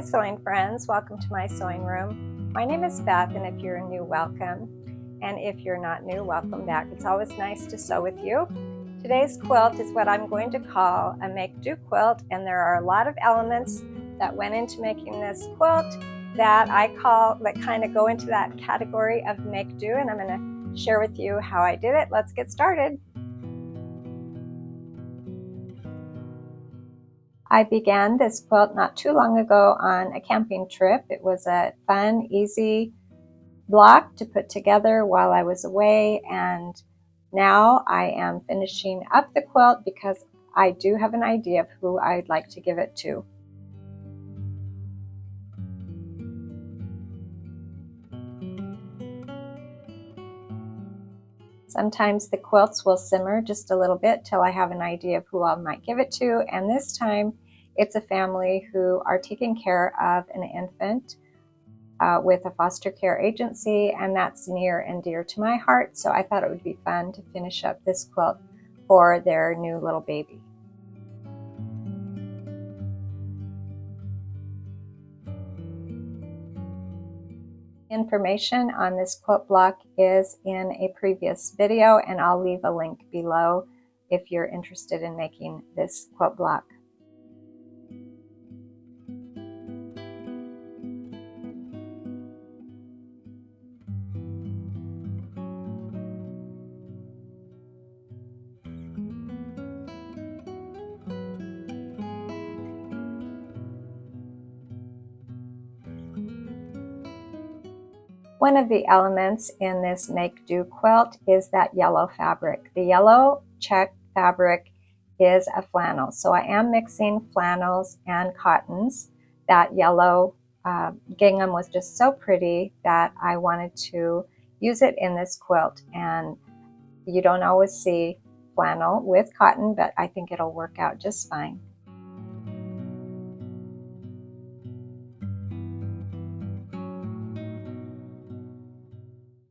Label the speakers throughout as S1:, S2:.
S1: Hi sewing friends, welcome to my sewing room. My name is Beth, and if you're new, welcome. And if you're not new, welcome back. It's always nice to sew with you. Today's quilt is what I'm going to call a make-do quilt, and there are a lot of elements that went into making this quilt that kind of go into that category of make-do, and I'm going to share with you how I did it. Let's get started. I began this quilt not too long ago on a camping trip. It was a fun, easy block to put together while I was away, and now I am finishing up the quilt because I do have an idea of who I'd like to give it to. Sometimes the quilts will simmer just a little bit till I have an idea of who I might give it to, and this time it's a family who are taking care of an infant with a foster care agency, and that's near and dear to my heart, so I thought it would be fun to finish up this quilt for their new little baby. Information on this quilt block is in a previous video, and I'll leave a link below if you're interested in making this quilt block. One of the elements in this make-do quilt is that yellow fabric. The yellow check fabric is a flannel, so I am mixing flannels and cottons. That yellow gingham was just so pretty that I wanted to use it in this quilt, and you don't always see flannel with cotton, but I think it'll work out just fine.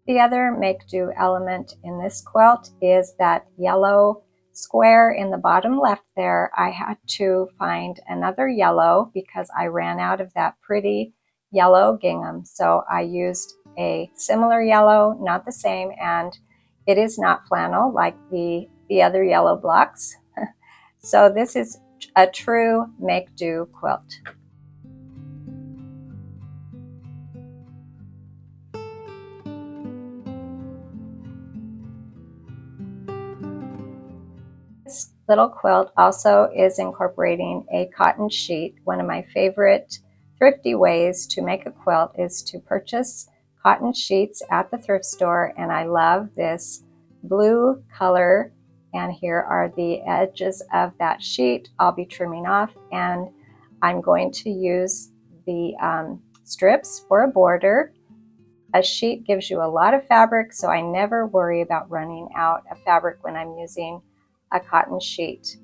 S1: The other make-do element in this quilt is that yellow square in the bottom left there. I had to find another yellow because I ran out of that pretty yellow gingham. So I used a similar yellow, not the same, and it is not flannel like the other yellow blocks. So this is a true make-do quilt. This little quilt also is incorporating a cotton sheet. One of my favorite thrifty ways to make a quilt is to purchase cotton sheets at the thrift store, and I love this blue color, and here are the edges of that sheet. I'll be trimming off, and I'm going to use the strips for a border. A sheet gives you a lot of fabric, so I never worry about running out of fabric when I'm using a cotton sheet.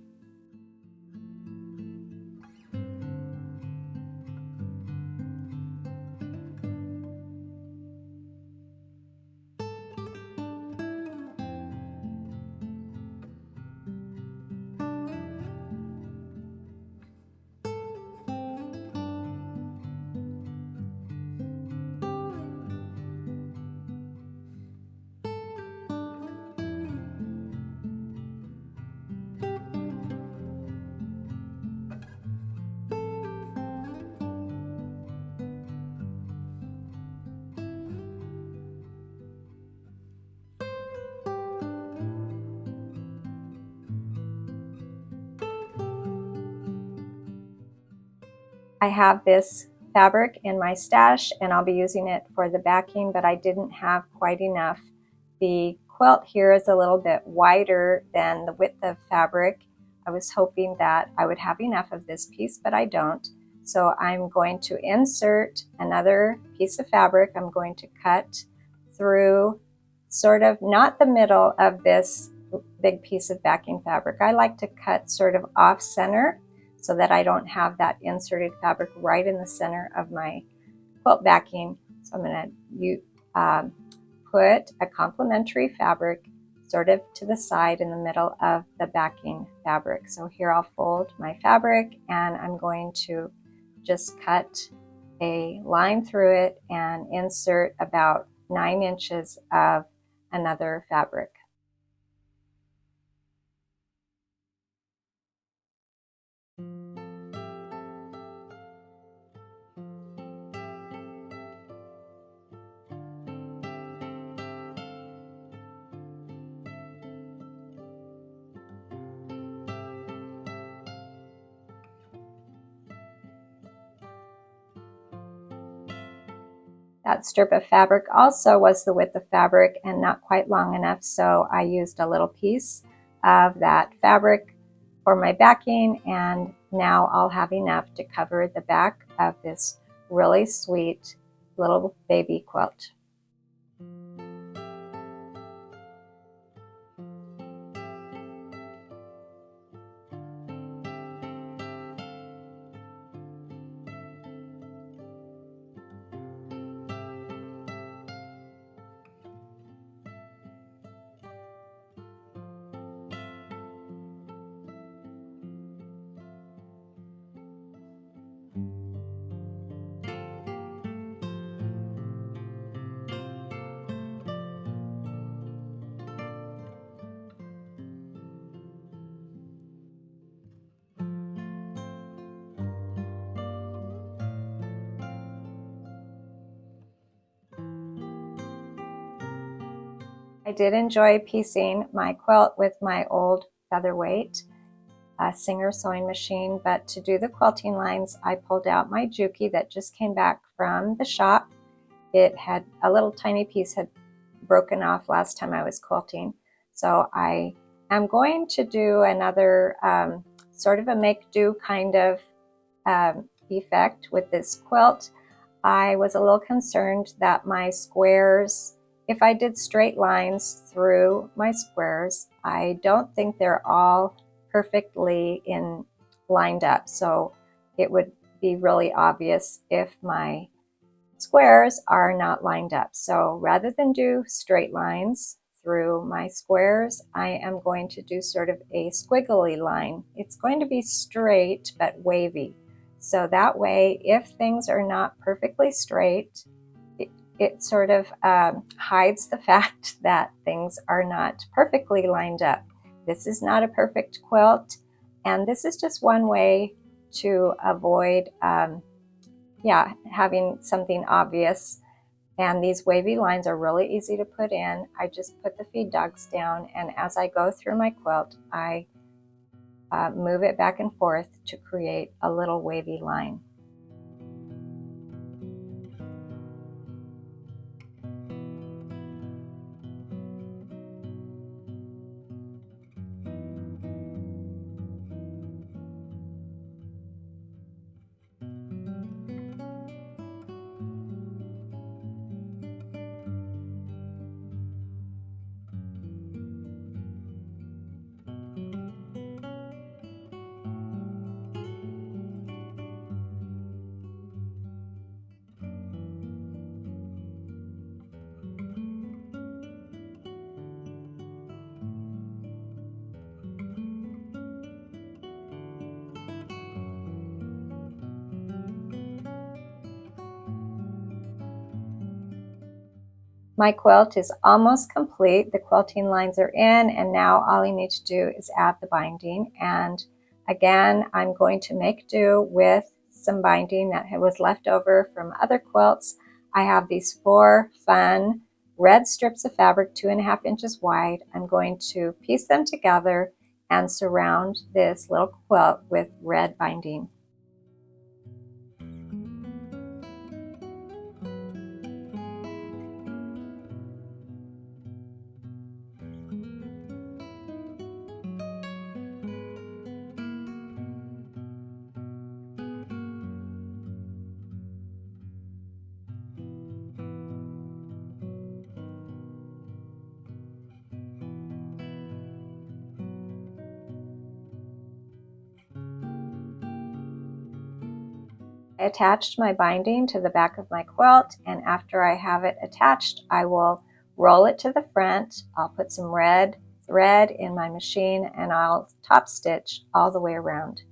S1: I have this fabric in my stash, and I'll be using it for the backing, but I didn't have quite enough. The quilt here is a little bit wider than the width of fabric. I was hoping that I would have enough of this piece, but I don't. So I'm going to insert another piece of fabric. I'm going to cut through sort of not the middle of this big piece of backing fabric. I like to cut sort of off center so that I don't have that inserted fabric right in the center of my quilt backing. So I'm going to put a complementary fabric sort of to the side in the middle of the backing fabric. So here I'll fold my fabric, and I'm going to just cut a line through it and insert about 9 inches of another fabric. That strip of fabric also was the width of fabric and not quite long enough, so I used a little piece of that fabric for my backing, and now I'll have enough to cover the back of this really sweet little baby quilt. I did enjoy piecing my quilt with my old featherweight Singer sewing machine, but to do the quilting lines, I pulled out my Juki that just came back from the shop. It had a little tiny piece had broken off last time I was quilting, so I am going to do another sort of a make-do kind of effect with this quilt. I was a little concerned that my squares, if I did straight lines through my squares, I don't think they're all perfectly lined up, so it would be really obvious if my squares are not lined up. So rather than do straight lines through my squares, I am going to do sort of a squiggly line. It's going to be straight but wavy, so that way if things are not perfectly straight, it sort of hides the fact that things are not perfectly lined up. This is not a perfect quilt, and this is just one way to avoid having something obvious. And these wavy lines are really easy to put in. I just put the feed dogs down, and as I go through my quilt, I move it back and forth to create a little wavy line. My quilt is almost complete. The quilting lines are in, and now all I need to do is add the binding. And again, I'm going to make do with some binding that was left over from other quilts. I have these 4 fun red strips of fabric, 2.5 inches wide. I'm going to piece them together and surround this little quilt with red binding. I attached my binding to the back of my quilt, and after I have it attached, I will roll it to the front. I'll put some red thread in my machine, and I'll top stitch all the way around.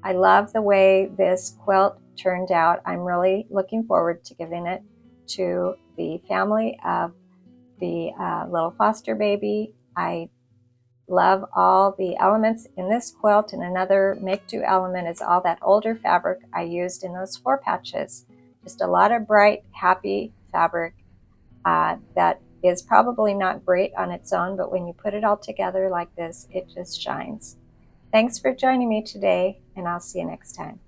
S1: I love the way this quilt turned out. I'm really looking forward to giving it to the family of the little foster baby. I love all the elements in this quilt, and another make-do element is all that older fabric I used in those 4 patches. Just a lot of bright, happy fabric that is probably not great on its own, but when you put it all together like this, it just shines. Thanks for joining me today, and I'll see you next time.